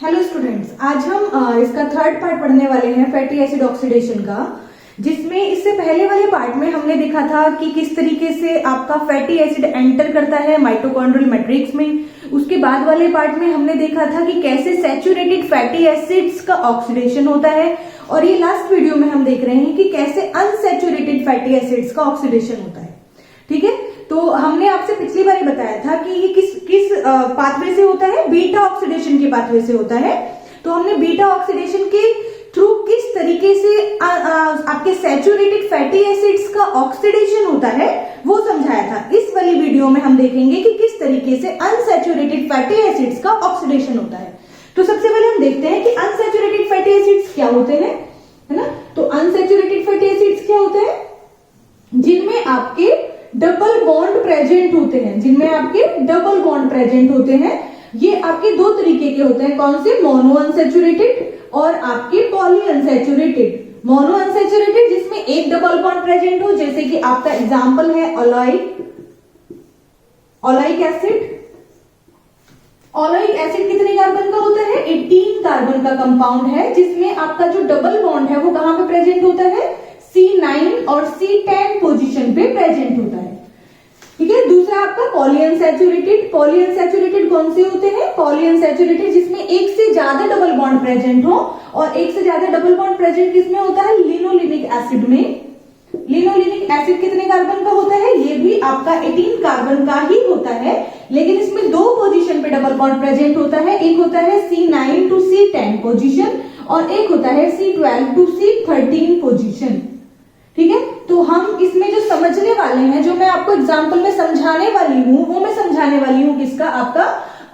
Hello students, आज हम इसका थर्ड पार्ट पढ़ने वाले हैं फैटी एसिड ऑक्सीडेशन का, जिसमें इससे पहले वाले पार्ट में हमने देखा था कि किस तरीके से आपका फैटी एसिड एंटर करता है माइटोकॉन्ड्रियल मैट्रिक्स में। उसके बाद वाले पार्ट में हमने देखा था कि कैसे सैचुरेटेड फैटी एसिड्स का ऑक्सीडेशन होता है, और ये लास्ट वीडियो में हम देख रहे हैं कि कैसे अनसैचुरेटेड फैटी एसिड्स का ऑक्सीडेशन होता है। ठीक है, तो हमने आपसे पिछली बार बताया था कि ये किस पाथवे से होता है, बीटा ऑक्सीडेशन के पाथवे से होता है। तो हमने बीटा ऑक्सीडेशन के थ्रू किस तरीके से आपके सैचुरेटेड फैटी एसिड्स का ऑक्सीडेशन होता है वो समझाया था। इस वाली वीडियो में हम देखेंगे कि किस तरीके से अनसैचुरेटेड फैटी एसिड्स का ऑक्सीडेशन होता है। तो सबसे पहले हम देखते हैं कि अनसैचुरेटेड फैटी एसिड्स क्या होते हैं, है ना। तो अनसैचुरेटेड फैटी एसिड्स क्या होते हैं? जिनमें आपके डबल बॉन्ड प्रेजेंट होते हैं, जिनमें आपके डबल बॉन्ड प्रेजेंट होते हैं। ये आपके दो तरीके के होते हैं, कौन से? मोनो अनसैचुरेटेड और आपके पॉली अनसैचुरेटेड। मोनो अनसैचुरेटेड जिसमें एक डबल बॉन्ड प्रेजेंट हो, जैसे कि आपका एग्जांपल है ओलेइक एसिड। ओलेइक एसिड कितने कार्बन का होता है? 18 कार्बन का कंपाउंड है, जिसमें आपका जो डबल बॉन्ड है वो कहां पे प्रेजेंट होता है? C9 और C10 पोजीशन पे प्रेजेंट होता है। ठीक है, दूसरा आपका पॉली अनसैचुरेटेड। पॉली अनसैचुरेटेड कौन से होते हैं? पॉली अनसैचुरेटेड जिसमें एक से ज्यादा डबल बॉन्ड प्रेजेंट हो, और एक से ज्यादा डबल बॉन्ड प्रेजेंट किसमें होता है? लिनोलेनिक एसिड में। लिनोलेनिक एसिड कितने कार्बन का होता है? ये भी आपका 18 कार्बन का ही होता है, लेकिन इसमें दो पोजीशन पे डबल बॉन्ड प्रेजेंट होता है। एक होता है C9 टू C10 पोजीशन, और एक होता है C12 टू C13 पोजीशन। ठीक है, तो हम इसमें जो समझने वाले हैं, जो मैं आपको एग्जांपल में समझाने वाली हूं, वो मैं समझाने वाली हूं किसका? आपका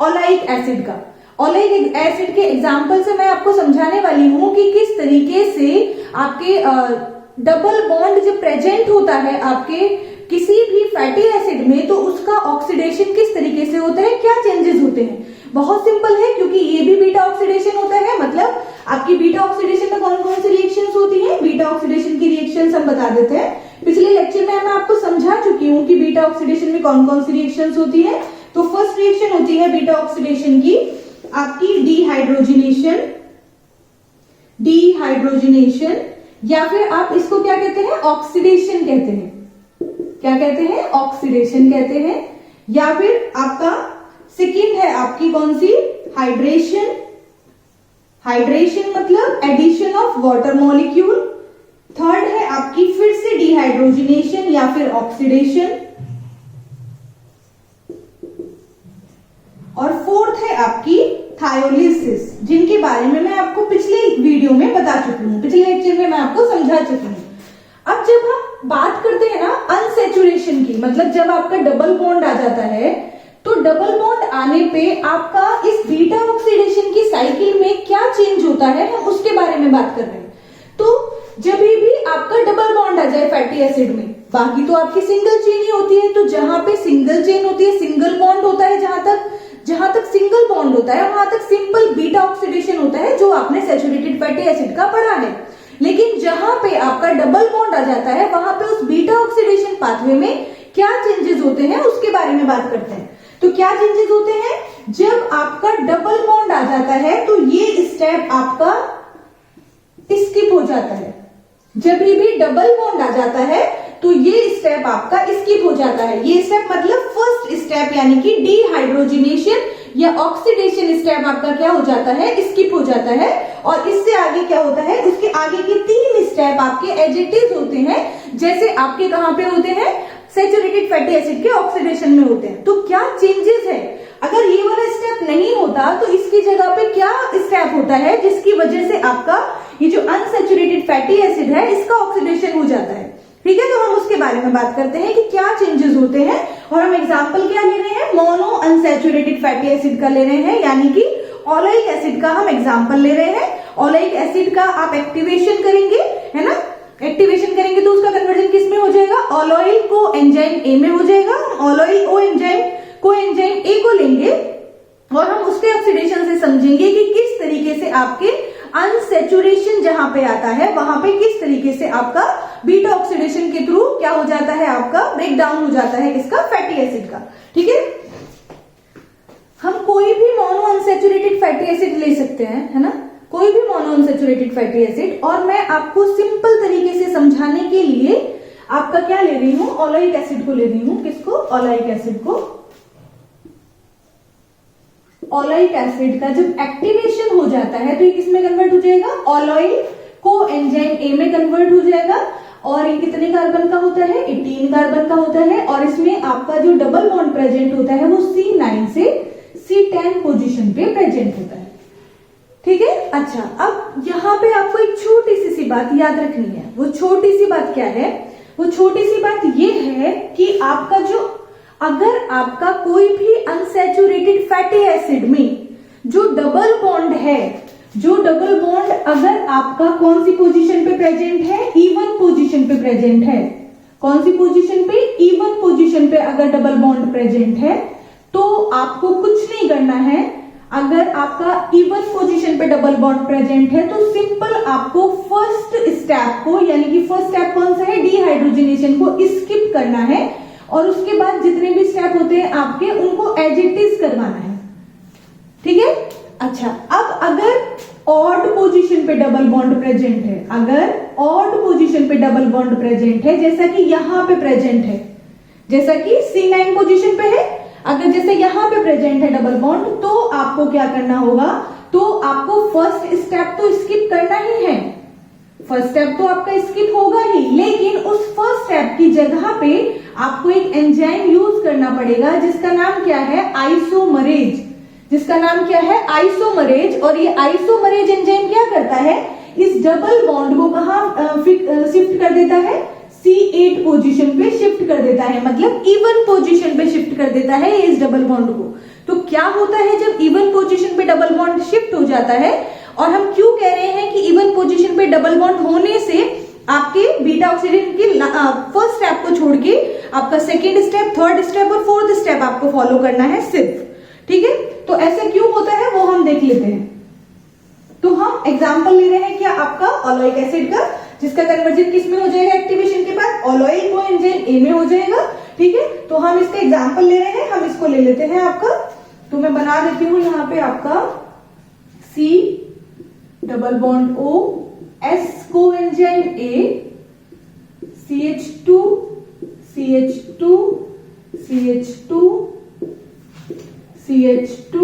ओलेइक एसिड का। ओलेइक एसिड के एग्जांपल से मैं आपको समझाने वाली हूं कि किस तरीके से आपके डबल बॉन्ड जो प्रेजेंट होता है आपके किसी भी फैटी एसिड में, तो उसका ऑक्सीडेशन किस तरीके से होता है, क्या चेंजेस होते हैं। बहुत सिंपल है, क्योंकि ये भी बीटा ऑक्सीडेशन होता है। मतलब आपकी बीटा ऑक्सीडेशन में कौन कौन सी रिएक्शंस होती हैं? बीटा ऑक्सीडेशन की रिएक्शंस हम बता देते हैं। पिछले लेक्चर में मैं आपको समझा चुकी हूं कि बीटा ऑक्सीडेशन में कौन कौन सी रिएक्शंस होती है। तो फर्स्ट रिएक्शन होती है बीटा ऑक्सीडेशन की आपकी डीहाइड्रोजनेशन, या फिर आप इसको क्या कहते हैं? ऑक्सीडेशन कहते हैं। क्या कहते हैं? ऑक्सीडेशन कहते हैं। या फिर आपका सेकेंड है आपकी कौन सी? हाइड्रेशन। हाइड्रेशन मतलब addition of water molecule. Third है आपकी फिर से डिहाइड्रोजनेशन या फिर ऑक्सीडेशन, और फोर्थ है आपकी थायोलिसिस, जिनके बारे में मैं आपको पिछले वीडियो में बता चुकी हूं, पिछले लेक्चर में मैं आपको समझा चुकी हूं। अब जब हम बात करते हैं ना अनसैचुरेशन की, मतलब जब आपका डबल बॉन्ड आ जाता है, तो डबल बॉन्ड आने पे आपका इस बीटा ऑक्सीडेशन की साइकिल में क्या चेंज होता है, हम उसके बारे में बात कर रहे हैं। तो जब भी आपका डबल बॉन्ड आ जाए फैटी एसिड में, बाकी तो आपकी सिंगल चेन ही होती है। तो जहां पे सिंगल चेन होती है, सिंगल बॉन्ड होता है, जहां तक सिंगल बॉन्ड होता है वहां तक सिंपल बीटा ऑक्सीडेशन होता है, जो आपने सैचुरेटेड फैटी एसिड का पढ़ा है। लेकिन जहां पे आपका डबल बॉन्ड आ जाता है, वहां पे उस बीटा ऑक्सीडेशन पाथवे में क्या चेंजेस होते हैं उसके बारे में बात करते हैं। तो क्या चेंजेस होते हैं? जब आपका डबल बॉन्ड आ जाता है तो ये स्टेप आपका स्किप हो जाता है। जब भी डबल बॉन्ड आ जाता है तो ये स्टेप आपका स्किप हो जाता है। ये स्टेप मतलब फर्स्ट स्टेप यानी कि डीहाइड्रोजनेशन या ऑक्सीडेशन स्टेप आपका क्या हो जाता है? स्किप हो जाता है। और इससे आगे क्या होता है? उसके आगे के 3 स्टेप आपके एडिटिव होते हैं, जैसे आपके कहां पे होते हैं? सैचुरेटेड फैटी एसिड के ऑक्सीडेशन में होते हैं। तो क्या चेंजेस है? अगर ये वाला स्टेप नहीं होता तो इसकी जगह पे क्या स्टेप होता है, जिसकी वजह से आपका ये जो अनसैचुरेटेड फैटी एसिड है इसका ऑक्सीडेशन हो जाता है। ठीक है, तो हम उसके बारे में बात करते हैं कि क्या चेंजेस होते हैं। और हम एग्जांपल क्या ले रहे हैं? मोनो अनसैचुरेटेड फैटी एसिड का ले रहे हैं, यानी कि ओलेइक एसिड का हम एग्जांपल ले रहे हैं। ओलेइक एसिड का आप एक्टिवेशन करेंगे, है ना। एक्टिवेशन करेंगे तो उसका कन्वर्जन किस में हो जाएगा? ओलेइल को एंजाइम ए में हो जाएगा। ओलेइल को एंजाइम ए को लेंगे और हम उसके ऑक्सीडेशन से समझेंगे कि किस तरीके से आपके अनसैचुरेशन जहां पे आता है वहां पे किस तरीके से आपका बीटा ऑक्सीडेशन के थ्रू क्या हो जाता है? आपका ब्रेक डाउन हो जाता है इसका फैटी एसिड का। ठीक है, हम कोई भी मोनो अनसैचुरेटेड फैटी एसिड ले सकते हैं, है ना, कोई भी मोनो अनसैचुरेटेड फैटी एसिड, और मैं आपको सिंपल तरीके से समझाने के लिए आपका क्या ले रही हूं, ओलेइक एसिड को ले रही हूं। किसको? ओलेइक एसिड को। ओलेइक एसिड का जब एक्टिवेशन हो जाता है तो ये किसमें कन्वर्ट हो जाएगा? ओलेइल को एंजाइम ए में कन्वर्ट हो जाएगा। और ये कितने कार्बन का होता है? 18 कार्बन का होता है। और इसमें आपका जो डबल बॉन्ड प्रेजेंट होता है वो C9 से C10 पोजीशन पे प्रेजेंट होता है। ठीक है। अच्छा, अब यहां पे आपको एक छोटी सी बात याद रखनी है। वो छोटी सी बात क्या है? वो छोटी सी बात ये है कि आपका जो, अगर आपका कोई भी अनसैचुरेटेड फैटी एसिड में जो डबल बॉन्ड है, जो डबल बॉन्ड अगर आपका कौन सी पोजीशन पे प्रेजेंट है? E1 पोजीशन पे प्रेजेंट है। कौन सी पोजीशन पे? E1 पोजीशन पे अगर डबल बॉन्ड प्रेजेंट है तो आपको कुछ नहीं करना है। अगर आपका E1 पोजीशन पे डबल बॉन्ड प्रेजेंट है तो सिंपल आपको फर्स्ट स्टेप को, यानी कि फर्स्ट स्टेप कौन सा है? डीहाइड्रोजनेशन को स्किप करना है। और उसके बाद जितने भी स्टेप होते हैं आपके, उनको एज इट इज करवाना है। ठीक है। अच्छा, अब अगर ऑड पोजीशन पे डबल बॉन्ड प्रेजेंट है, अगर ऑड पोजीशन पे डबल बॉन्ड प्रेजेंट है, जैसा कि यहां पे प्रेजेंट है, जैसा कि C9 पोजीशन पे है, अगर जैसे यहां पे प्रेजेंट है डबल बॉन्ड, तो आपको क्या करना होगा? तो आपको फर्स्ट स्टेप तो स्किप करना ही है। फर्स्ट स्टेप तो आपका स्किप होगा ही, लेकिन उस फर्स्ट स्टेप की जगह पे आपको एक एंजाइम यूज करना पड़ेगा जिसका नाम क्या है? आइसोमरेज। जिसका नाम क्या है? आइसोमरेज। और ये आइसोमरेज एंजाइम क्या करता है? इस डबल बॉन्ड को कहां शिफ्ट कर देता है? C8 पोजीशन पे शिफ्ट कर देता है, मतलब E1 पोजीशन पे शिफ्ट कर देता है इस डबल बॉन्ड को। तो क्या होता है जब E1 पोजीशन पे डबल बॉन्ड शिफ्ट हो जाता है? और हम क्यों कह रहे हैं कि E1 पोजीशन पे डबल बॉन्ड होने से आपके बीटा ऑक्सीडेंट की फर्स्ट स्टेप को छोड़ के आपका सेकेंड स्टेप, थर्ड स्टेप और फोर्थ स्टेप आपको फॉलो करना है सिर्फ। ठीक है। तो ऐसे क्यों होता है वो हम देख लेते हैं। तो हम एग्जांपल ले रहे हैं क्या? आपका ओलेइक एसिड का, जिसका कन्वर्जन किस में हो जाएगा एक्टिवेशन के बाद? ओलेइल को एंजाइम ए में हो जाएगा। ठीक है। तो हम इसका एग्जांपल ले रहे हैं, हम इसको ले लेते हैं आपका। तो मैं बना देती हूं यहां पे आपका C double bond O, S को enzyme A, CH2 CH2 CH2 CH2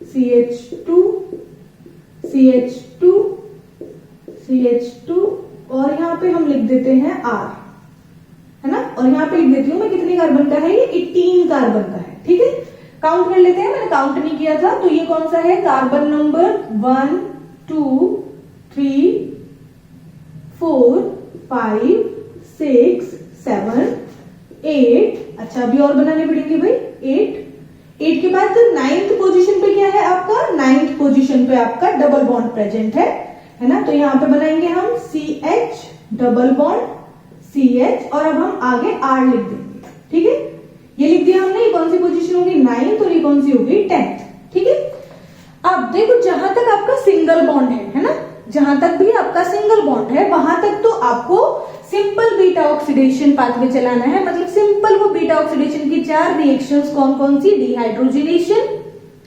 CH2 CH2 CH2 और यहाँ पे हम लिख देते हैं R, है ना। और यहाँ पे लिख देती हूँ मैं कितने कार्बन का है? ये 18 कार्बन का है। ठीक है। काउंट कर लेते हैं, मैंने काउंट नहीं किया था। तो ये कौन सा है? Carbon number 1 2 3 4 5 6 7 8। अच्छा, अभी और बनाने पड़ेंगे भाई। 8 के बाद 9th पोजीशन पे क्या है आपका? 9th पोजीशन पे आपका डबल बॉन्ड प्रेजेंट है ना। तो यहाँ पे बनाएंगे हम CH डबल बॉन्ड CH, और अब हम आगे R लिख देंगे। ठीक है। ये लिख दिया हमने। ये कौन सी पोजीशन होगी? 9th, और ये कौन सी होगी? 10th। ठीक है। अब देखो, जहां तक आपका सिंगल बॉन्ड है ना, जहां तक भी आपका सिंगल बॉन्ड है वहां तक तो आपको सिंपल बीटा ऑक्सीडेशन पाथवे चलाना है। मतलब सिंपल वो बीटा ऑक्सीडेशन की 4 रिएक्शंस कौन कौन सी? डिहाइड्रोजनेशन,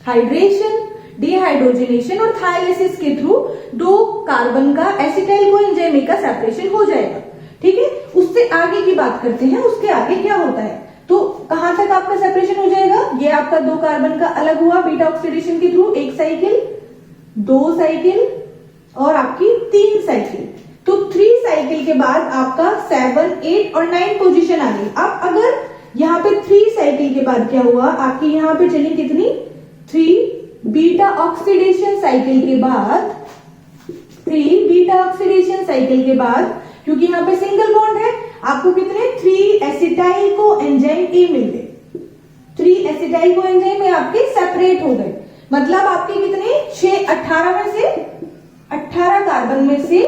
हाइड्रेशन, डिहाइड्रोजनेशन और थायलिसिस के थ्रू 2 कार्बन का एसिटाइल कोएंजाइम का सेपरेशन हो जाएगा। ठीक है। उससे आगे की बात करते हैं, उसके आगे क्या होता है? तो कहां तक आपका सेपरेशन हो जाएगा? ये आपका 2 कार्बन का अलग हुआ बीटा ऑक्सीडेशन के थ्रू, 1 साइकिल, 2 साइकिल और आपकी 3 साइकिल। तो 3 साइकिल के बाद आपका 7 8 और 9 पोजीशन आ गई। अब अगर यहाँ पे 3 साइकिल के बाद क्या हुआ? आपकी यहाँ पे चली कितनी? 3 बीटा ऑक्सीडेशन साइकिल के बाद, 3 बीटा ऑक्सीडेशन साइकिल के बाद, क्योंकि यहाँ पे सिंगल बॉन्ड है, आपको कितने? 3 एसिटाइल को एंजाइम ए मिल गए। 3 एसिटाइल को एंजाइम ए आपके सेपरेट हो गए। मतलब आपके कितने? 6 18 में से 18 कार्बन में से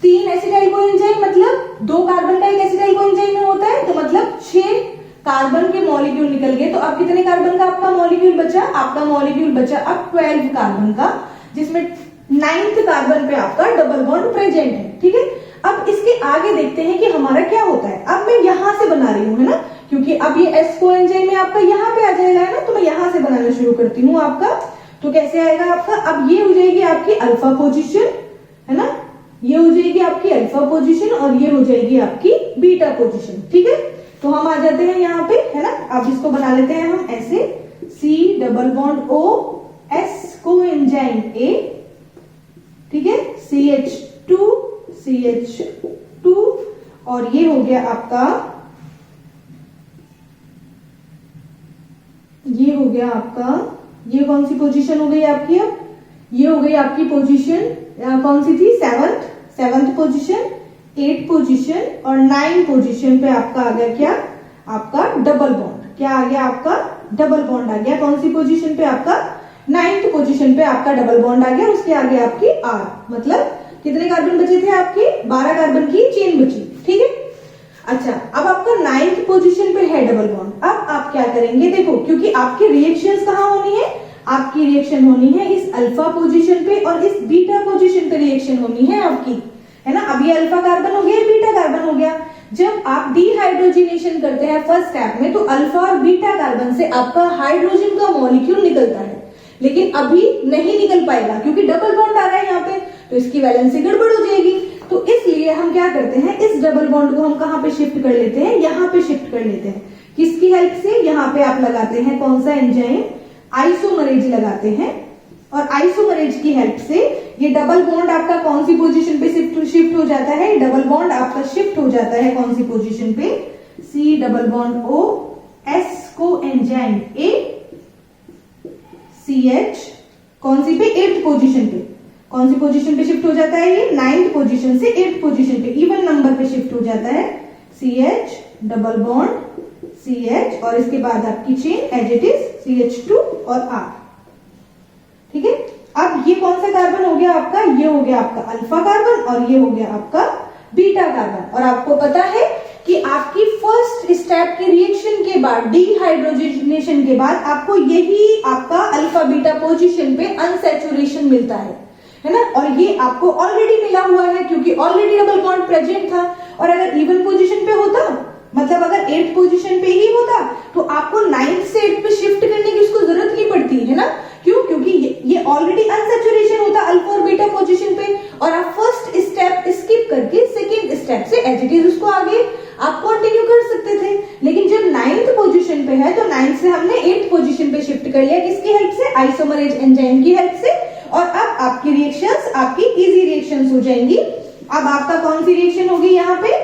3 एसिटाइल कोएंजाइम, मतलब 2 कार्बन का एक एसिटाइल कोएंजाइम में होता है, तो मतलब 6 कार्बन के मॉलिक्यूल निकल गए। तो अब कितने कार्बन का आपका मॉलिक्यूल बचा? आपका मॉलिक्यूल बचा अब 12 कार्बन का, जिसमें 9th कार्बन पे आपका डबल बॉन्ड प्रेजेंट है। ठीक है। अब इसके आगे देखते हैं कि हमारा क्या होता है। अब मैं यहां से बना रही हूं, है ना, क्योंकि अब ये S कोएंजाइम में आपका यहाँ पे आ जाएगा है ना, तो मैं यहाँ से बनाना शुरू करती हूँ आपका। तो कैसे आएगा आपका, अब ये हो जाएगी आपकी अल्फा पोजीशन है ना, ये हो जाएगी आपकी अल्फा पोजीशन और ये हो जाएगी आपकी बीटा पोजीशन। ठीक है, तो हम आ जाते हैं यहाँ पे है ना। अब इसको बना लेते हैं हम ऐसे, C double bond O S coenzyme A, ठीक है, CH2 CH2 और ये हो गया आपका, ये हो गया आपका, ये कौन सी पोजीशन हो गई आपकी, अब ये हो गई आपकी पोजीशन कौन सी थी, सेवंथ पोजीशन, 8 पोजीशन और 9 पोजीशन पे आपका आ गया क्या, आपका डबल बॉन्ड। क्या आ गया आपका, डबल बॉन्ड आ गया। कौन सी पोजीशन पे, आपका 9th पोजीशन पे आपका डबल बॉन्ड आ गया। उसके आगे आपकी R, मतलब कितने कार्बन बचे थे आपके, 12 कार्बन की चेन बची। ठीक है, अच्छा अब आपका 9th पोजीशन पे है डबल बॉन्ड। अब आप क्या करेंगे, देखो क्योंकि आपकी रिएक्शंस कहाँ होनी है, आपकी रिएक्शन होनी है इस अल्फा पोजीशन पे और इस बीटा पोजीशन पे रिएक्शन होनी है आपकी, है ना। अब ये अल्फा कार्बन हो गया, बीटा कार्बन हो गया। जब आप डिहाइड्रोजिनेशन करते हैं फर्स्ट स्टेप में, तो अल्फा और बीटा कार्बन से आपका हाइड्रोजन का मॉलिक्यूल निकलता है, लेकिन अभी नहीं निकल पाएगा क्योंकि डबल बॉन्ड आ रहा है यहाँ पे, तो इसकी वैलेंसी गड़बड़ हो जाएगी। तो इसलिए हम क्या करते हैं, इस डबल बॉन्ड को हम कहाँ पे शिफ्ट कर लेते हैं, यहाँ पे शिफ्ट कर लेते हैं। किसकी हेल्प से, यहाँ पे आप लगाते हैं कौन सा एंजाइम, आइसोमरेज लगाते हैं, और आइसोमरेज की हेल्प से ये डबल बॉन्ड आपका कौन सी पोजीशन पे शिफ्ट हो जाता है, डबल बॉन्ड आपका शिफ्ट हो जाता है कौन सी पोजीशन पे, C double bond O S coenzyme A CH कौन सी पे, 8th पोजीशन पे। कौन सी पोजीशन पे शिफ्ट हो जाता है ये, 9th पोजीशन से 8th पोजीशन पे, इवन नंबर पे शिफ्ट हो जाता है। CH डबल बॉन्ड CH और इसके बाद आपकी chain as it is CH2 और R। ठीक है, अब ये कौन सा कार्बन हो गया आपका, ये हो गया आपका अल्फा कार्बन और ये हो गया आपका बीटा कार्बन। और आपको पता है कि आपकी फर्स्ट स्टेप के रिएक्शन के बाद, डिहाइड्रोजनेशन के बाद, आपको यही आपका अल्फा बीटा पोजीशन पे अनसैचुरेशन मिलता है ना। और ये आपको ऑलरेडी मिला हुआ है क्योंकि ऑलरेडी डबल बॉन्ड प्रेजेंट था। और अगर इवन पोजीशन पे होता, मतलब अगर 8th पोजीशन पे ही होता, तो आपको 9th से 8th पे शिफ्ट करने की उसको जरूरत नहीं पड़ती है ना। क्यों, क्योंकि ये ऑलरेडी अनसैचुरेशन होता अल्फा और बीटा पोजीशन पे, और आप फर्स्ट स्टेप स्किप करके सेकेंड स्टेप से एज इट इज उसको आगे आप कंटिन्यू कर सकते थे। लेकिन जब 9th पोजीशन पे है, तो 9th से हमने 8th पोजीशन पे शिफ्ट कर लिया, किसकी हेल्प से, आइसोमरेज एंजाइम की हेल्प से। और अब आपकी रिएक्शंस आपकी इजी रिएक्शंस हो जाएंगी। अब आपका कौन सी रिएक्शन होगी, यहाँ पे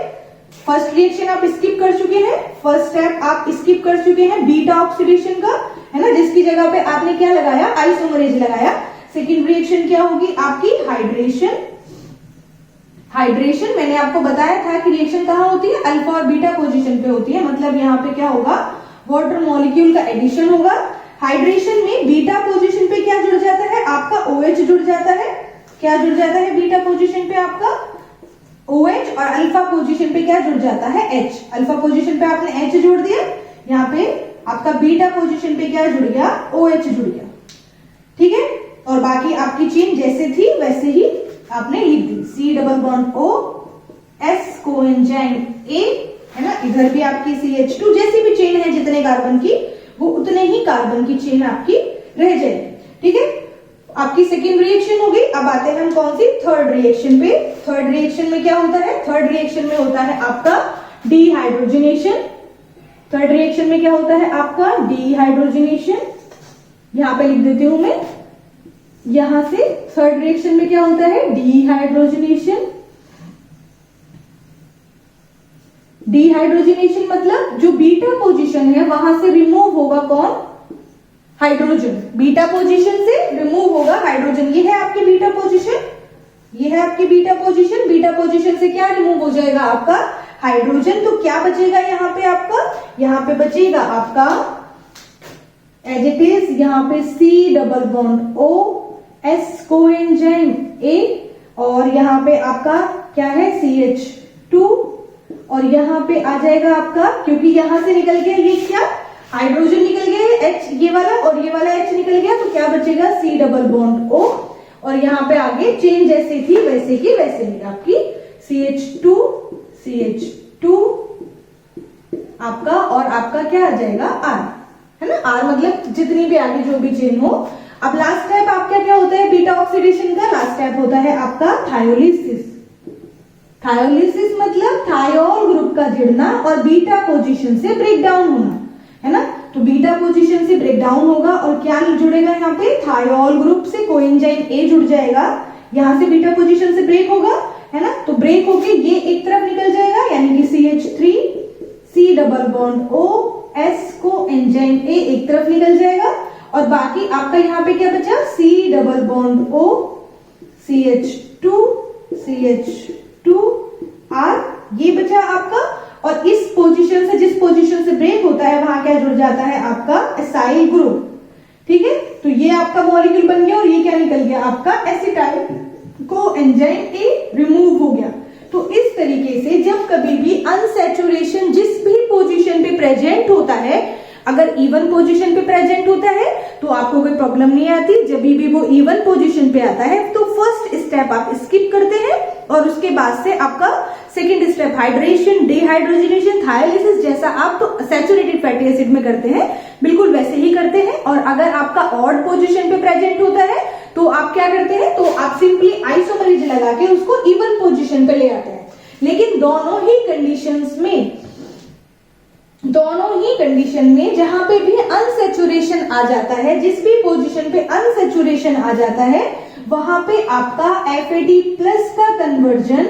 फर्स्ट रिएक्शन आप स्किप कर चुके हैं, फर्स्ट स्टेप आप स्किप कर चुके हैं बीटा ऑक्सीडेशन का, है ना, जिसकी जगह पे आपने क्या लगाया, आइसोमरेज लगाया। सेकेंड रिएक्शन क्या होगी आपकी, हाइड्रेशन। हाइड्रेशन मैंने आपको बताया था कि रिएक्शन कहाँ होती है, अल्फा और बीटा पोजीशन पे होती है। मतलब यहाँ पे क्या होगा, वाटर मॉलिक्यूल का एडिशन होगा। हाइड्रेशन में बीटा पोजीशन पे क्या जुड़ जाता है, आपका OH जुड़ जाता है। क्या जुड़ जाता है बीटा पोजीशन पे, आपका OH, और अल्फा पोजीशन पे क्या जुड़ जाता है, H। अल्फा पोजीशन पे आपने H जोड़ दिया, यहाँ पे आपका बीटा पोजीशन पे क्या जुड़ गया, OH जुड़ गया। ठीक है, और बाकी आपकी चेन जैसे थी वैसे ही आपने लिख दी, C double bond O S coenzyme A, है ना। इधर भी आपकी CH2, जैसी भी चेन है जितने कार्बन की, वो उतने ही कार्बन की चेन आपकी रह जाएगी। ठीक है, आपकी सेकेंड रिएक्शन हो गई। अब आते हैं हम कौन सी, थर्ड रिएक्शन पे। थर्ड रिएक्शन में क्या होता है, थर्ड रिएक्शन में होता है आपका डिहाइड्रोजनेशन। थर्ड रिएक्शन में क्या होता है आपका, डिहाइड्रोजनेशन। यहां पे लिख देती हूं मैं, यहां से थर्ड रिएक्शन में क्या होता है, डिहाइड्रोजनेशन। डिहाइड्रोजनेशन मतलब जो बीटा पोजीशन है वहां से रिमूव होगा कौन, हाइड्रोजन। बीटा पोजीशन से रिमूव होगा हाइड्रोजन। ये है आपकी बीटा पोजीशन, ये है आपकी बीटा पोजीशन। बीटा पोजीशन से क्या रिमूव हो जाएगा आपका, हाइड्रोजन। तो क्या बचेगा यहाँ पे आपका, यहाँ पे बचेगा आपका एज इट इज, यहाँ पे C double bond O S coenzyme A, और यहाँ पे आपका क्या है, CH2, और यहाँ पे आ जाएगा आपका, क्योंकि यहां से निकल गया ये क्या, हाइड्रोजन निकल गया H, ये वाला और ये वाला H निकल गया, तो क्या बचेगा, C डबल बॉन्ड O, और यहाँ पे आगे चेन जैसी थी वैसे की वैसे ही आपकी CH2 CH2 आपका, और आपका क्या आ जाएगा R, है ना। R मतलब जितनी भी आगे जो भी चेन हो। अब लास्ट स्टेप आपका क्या होता है बीटा ऑक्सीडेशन का? लास्ट स्टेप होता है आपका थायोलिसिस। थायोलिसिस मतलब थायोल ग्रुप का जुड़ना और बीटा पोजीशन से ब्रेक डाउन होना, है ना। तो बीटा पोजीशन से ब्रेक डाउन होगा और क्या जुड़ेगा यहाँ पे? थायोल ग्रुप से कोएंजाइम A जुड़ जाएगा, यहां से बीटा पोजीशन से ब्रेक होगा, है ना। तो ब्रेक होके ये एक तरफ निकल जाएगा, यानी कि CH3 C double bond O S को एंजाइम A एक तरफ निकल जाएगा और बाकी आपका यहाँ पे क्या बचा? C double bond O CH2 CH2 R, ये बचा आपका। और इस पोजीशन से, जिस पोजीशन से ब्रेक होता है वहां क्या जुड़ जाता है? आपका एसाइल ग्रुप, ठीक है। तो ये आपका मॉलिक्यूल बन गया और ये क्या निकल गया? आपका acetyl co enzyme A remove हो गया। तो इस तरीके से जब कभी भी अनसैचुरेशन जिस भी पोजीशन पे प्रेजेंट होता है, अगर इवन पोजीशन पे प्रेजेंट होता है तो आपको कोई प्रॉब्लम नहीं आती। जब भी वो इवन पोजीशन पे आता है तो फर्स्ट स्टेप आप स्किप करते हैं और उसके बाद से आपका सेकेंड स्टेप हाइड्रेशन, डिहाइड्रोजनेशन, थायोलिसिस जैसा आप तो सैचुरेटेड फैटी एसिड में करते हैं, बिल्कुल वैसे ही करते हैं। और अगर आपका ऑड पोजीशन पे प्रेजेंट होता है तो आप क्या करते हैं? तो आप सिंपली आइसोमरेज लगा के उसको इवन पोजीशन पे ले आते हैं। लेकिन दोनों ही कंडीशन में जहां पे भी अनसैचुरेशन आ जाता है, जिस भी पोजीशन पे अनसैचुरेशन आ जाता है वहां पे आपका FAD प्लस का कन्वर्जन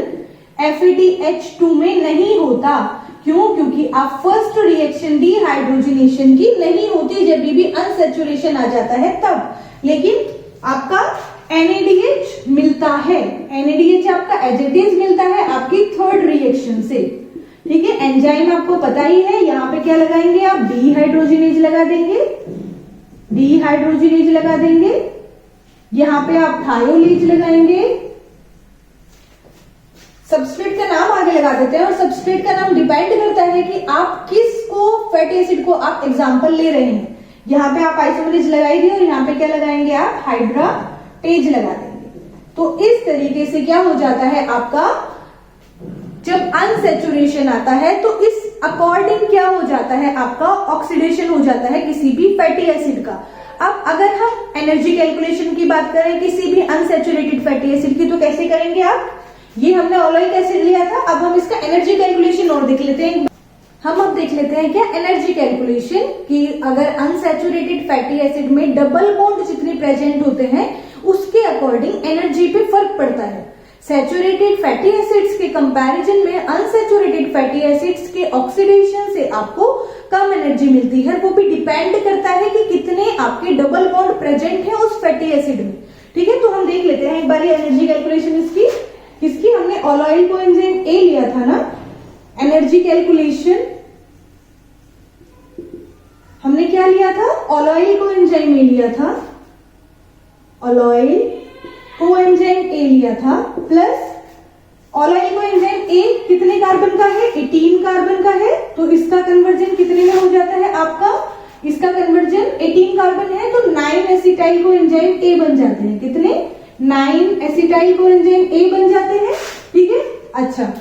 FADH2 में नहीं होता। क्यों? क्योंकि आप फर्स्ट रिएक्शन डिहाइड्रोजनेशन की नहीं होती जब भी अनसैचुरेशन आ जाता है तब। लेकिन आपका NADH मिलता है, NADH आपका एज इट इज मिलता है आपकी थर्ड रिएक्शन से, ठीक है। एंजाइम आपको पता ही है, यहाँ पे क्या लगाएंगे आप? डिहाइड्रोजनेज लगा देंगे, डिहाइड्रोजनेज लगा देंगे, यहाँ पे आप थायोलेज लगाएंगे। सबस्ट्रेट का नाम आगे लगा देते हैं और सबस्ट्रेट का नाम डिपेंड करता है कि आप किसको फैटी एसिड को आप एग्जांपल ले रहे हैं। यहाँ पे आप आइसोमरेज लगाएंगे और यहाँ पे क्या लगाएंगे आप? हाइड्राटेज लगा देंगे। तो इस तरीके से क्या हो जाता है आपका, जब अनसैचुरेशन आता है तो इस अकॉर्डिंग क्या हो जाता है आपका? ऑक्सीडेशन हो जाता है किसी भी फैटी एसिड का। अब अगर हम एनर्जी कैलकुलेशन की बात करें किसी भी अनसैचुरेटेड फैटी एसिड की तो कैसे करेंगे आप? ये हमने ओलिक एसिड लिया था, अब हम इसका एनर्जी कैलकुलेशन और देख लेते हैं। हम अब देख लेते हैं क्या एनर्जी कैलकुलेशन कि अगर अनसैचुरेटेड फैटी एसिड में डबल बॉन्ड जितने प्रेजेंट होते हैं उसके अकॉर्डिंग एनर्जी पे फर्क पड़ता है। सैचुरेटेड फैटी एसिड्स के कंपैरिजन में अनसैचुरेटेड फैटी एसिड्स के ऑक्सीडेशन से आपको कम एनर्जी मिलती है। वो भी डिपेंड करता है कि कितने आपके डबल बॉन्ड प्रेजेंट है उस फैटी एसिड में, ठीक है। तो हम देख लेते हैं एक बार एनर्जी कैलकुलेशन इसकी हमने ऑयल कोएंजाइम A लिया था ना। एनर्जी कैलकुलेशन हमने क्या लिया था? ऑयल कोएंजाइम A लिया था, ऑयल कोएंजाइम A लिया था प्लस ऑयल कोएंजाइम A कितने कार्बन का है? 18 कार्बन का है। तो इसका कन्वर्जन कितने में हो जाता है आपका? इसका कन्वर्जन 18 कार्बन है तो 9 एसिटाइल कोएंजाइम A बन जाते हैं। कितने? 9 एसिटाइल कोएंजाइम A बन जाते हैं, ठीक है। अच्छा,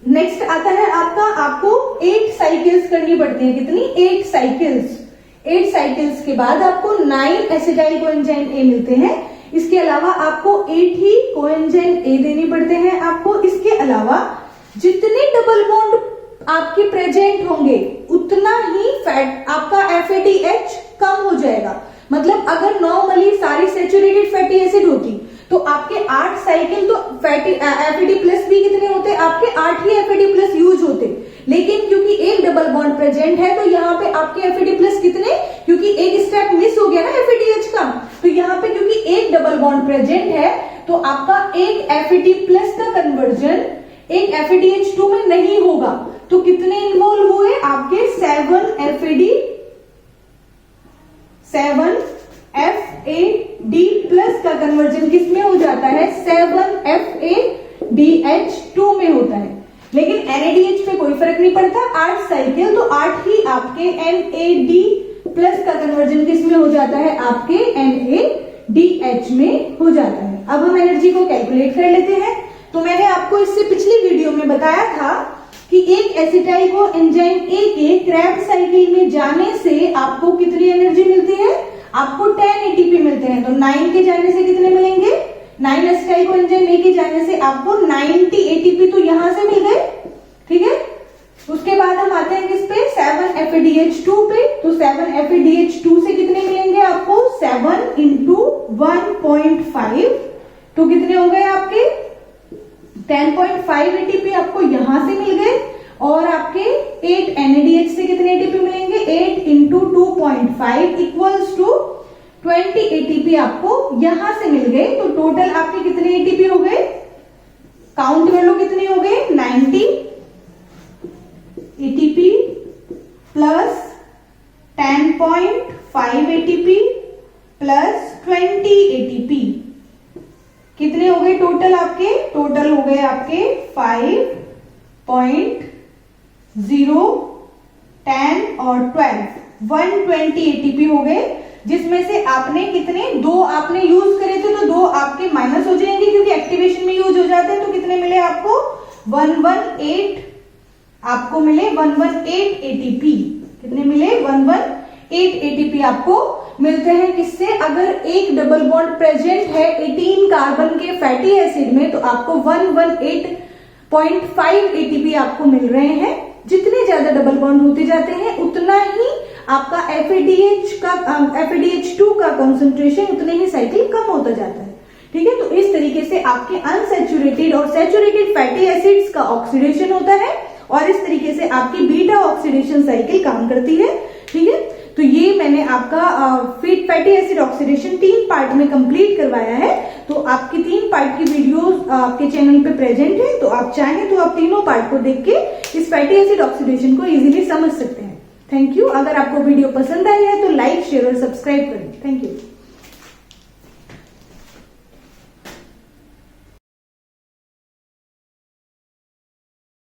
नेक्स्ट आता है आपको 8 साइकिल्स करनी पड़ती है। कितनी? 8 साइकिल्स। 8 साइकिल्स के बाद आपको 9 एसिटाइल कोएंजाइम A मिलते हैं। इसके अलावा आपको 8 ही कोएंजाइम A देने पड़ते हैं आपको। इसके अलावा जितने डबल बॉन्ड आपके प्रेजेंट होंगे उतना ही फैट आपका FADH कम हो जाएगा। मतलब अगर नॉर्मली सारी सैचुरेटेड फैटी एसिड होती तो आपके 8 साइकिल तो फैटी FAD प्लस भी कितने होते? आपके 8 ही FAD प्लस यूज होते। लेकिन क्योंकि एक डबल बॉन्ड प्रेजेंट है तो यहाँ पे आपके FAD प्लस कितने? क्योंकि एक स्टेप मिस हो गया ना FADH का, तो यहाँ पे क्योंकि एक डबल बॉन्ड प्रेजेंट है तो आपका एक FAD प्लस का कन्वर्जन एक FADH2 में नहीं होगा। तो कितने इन्वॉल्व हुए? आपके 7 FAD प्लस का कन्वर्जन किस में हो जाता है? 7 FADH2 में होता है। लेकिन NADH पे कोई फर्क नहीं पड़ता, 8 साइकिल तो 8 ही आपके NAD प्लस का कन्वर्जन किस में हो जाता है? आपके NADH में हो जाता है। अब हम एनर्जी को कैलकुलेट कर लेते हैं। तो मैंने आपको इससे पिछली वीडियो में बताया था कि एक एसिटाइल को एंजाइम ए के क्रैब साइकिल में जाने से आपको कितनी एनर्जी मिलती है, आपको 10 एटीपी मिलते हैं। तो 9 के जाने से कितने मिलेंगे, 9 एसिटाइल को एंजाइम ए के जाने से आपको 90 एटीपी तो यहां से मिल गए, ठीक है। उसके बाद हम आते हैं किस पे, 7FADH2 पे। तो 7FADH2 से कितने मिलेंगे आपको, 7 इंटू 1.5, तो कितने हो गए आपके 10.5 एटीपी आपको यहां से मिल गए। और आपके 8 NADH से कितने एटीपी मिलेंगे, 8 इंटू 2.5 इक्वल्स टू 20 एटीपी आपको यहां से मिल गए। तो टोटल आपके कितने एटीपी हो गए, काउंट कर लो कितने हो गए, 90 ATP plus 10.5 ATP plus 20 ATP, कितने हो गए टोटल आपके, टोटल हो गए आपके 5.0, 10 और 12, 120 एटीपी हो गए। जिसमें से आपने कितने, 2 आपने यूज करे थे तो 2 आपके माइनस हो जाएंगे क्योंकि एक्टिवेशन में यूज हो जाते हैं। तो कितने मिले आपको, 118 आपको मिले 118 एटीपी, कितने मिले 118 एटीपी आपको मिलते हैं। किससे, अगर एक डबल बॉन्ड प्रेजेंट है 18 कार्बन के फैटी एसिड में तो आपको 118.5 एटीपी आपको मिल रहे हैं। जितने ज्यादा डबल बॉन्ड होते जाते हैं उतना ही आपका FADH2 का कंसंट्रेशन उतने ही साइकिल कम होता जाता है, ठीक है। तो इस तरीके से आपके अनसैचुरेटेड और सैचुरेटेड फैटी एसिड्स का ऑक्सीडेशन होता है और इस तरीके से आपकी बीटा ऑक्सीडेशन साइकिल काम करती है, ठीक है। तो ये मैंने आपका फैटी एसिड ऑक्सीडेशन 3 पार्ट में कंप्लीट करवाया है। तो आपकी 3 पार्ट की वीडियोस आपके चैनल पे प्रेजेंट है, तो आप चाहें तो आप तीनों पार्ट को देख के इस फैटी एसिड ऑक्सीडेशन को इजीली समझ सकते हैं। Thank you. अगर आपको वीडियो पसंद आई है तो लाइक, शेयर और सब्सक्राइब करें। Thank you.